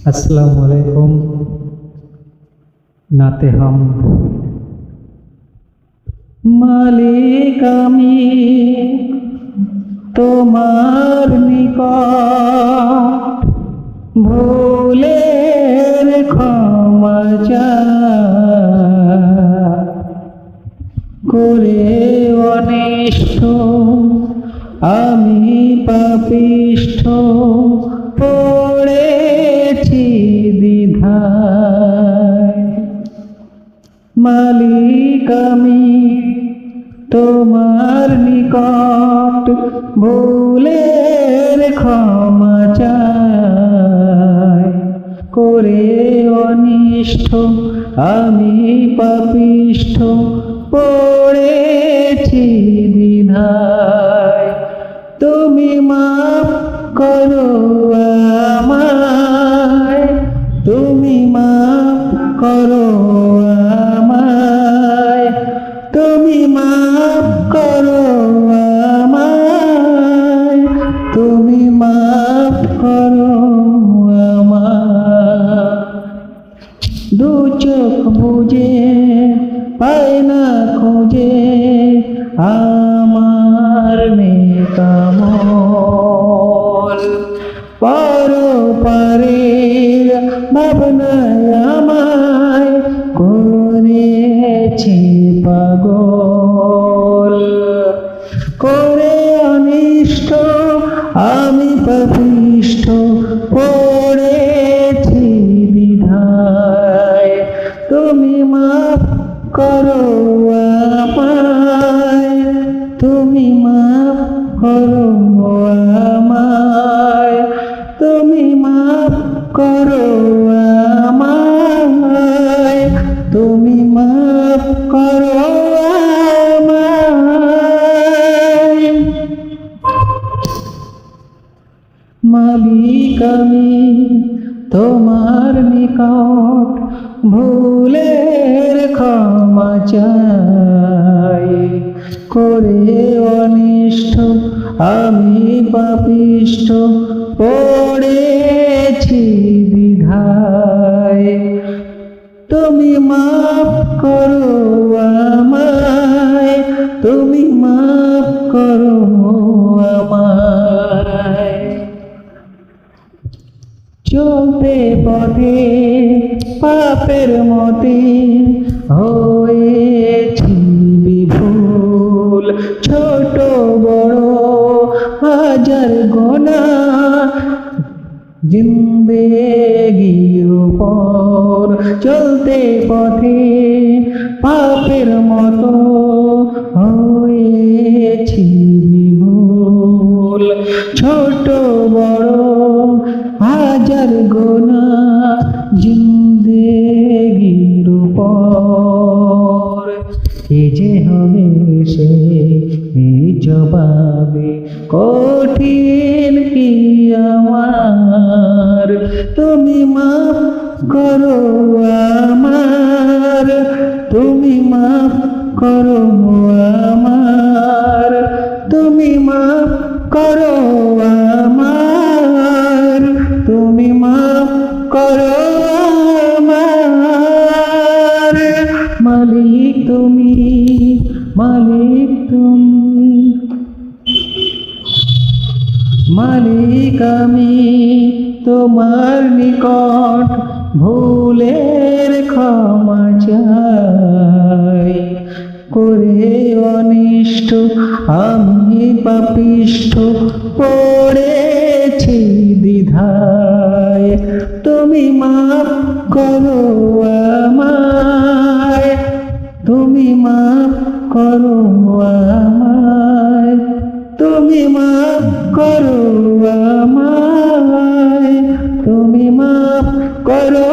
अस्सलामु अलैकुम। नाते हम मालिक आमी तोमार निकट भूलेर क्षमा चाই করে অনিষ্ট আমি পাপিষ্ঠ পড়েছি দ্বিধায়। মালিক আমি তোমার নিকট ভুলের ক্ষমা চাই করে অনিষ্ট আমি পাপিষ্ঠ পড়েছি দ্বিধায়। তুমি মাফ করো আমায়, তুমি মাফ করো আমায়, তুমি মাফ করো আমায়, তুমি মাফ করো আমায়। দু চোখ বুঝে পাই না খুঁজে আমার নেকামল, পরপারের ভাবনায় আমায় করেছি পাগল করে অনিষ্ট আমি পাপিষ্ঠ পড়েছি দ্বিধায়। তুমি মাফ করো আমায়, তুমি মাফ করো আমায়, তুমি মাফ করো আমায়, তুমি মাফ করো আমায়। মালিক আমি তোমার নিকট ভুলের ক্ষমা চাই করে অনিষ্ট আমি পাপিষ্ঠ পড়েছি দ্বিধায়। তুমি মাফ করো আমায়, তুমি মাফ করো আমায়। চলতে পথে পাপের মতে হয়েছি বিভুল, ছোট বড় হাজার গুনাহ জিন্দেগির উপর। চলতে পথে পাপের মতো হয়েছি বিভুল, ছোট বড় হাজার গুনাহ জিন্দেগির উপর। কি যে হবে সে জবাবে কঠিন কি আমার। তুমি মাফ করো আমার, তুমি মাফ করো আমার, তুমি মাফ করো আমার, তুমি মাফ করো আমার। মালিক তুমি, মালিক তুমি, মালিক আমি তোমার নিকট ভুলের ক্ষমা চাই করে অনিষ্ট আমি পাপিষ্ঠ পড়েছি দ্বিধায়। তুমি মাফ করো আমায়, তুমি মাফ করো আমায়, তুমি মাফ করো আমায়, তুমি মাফ করো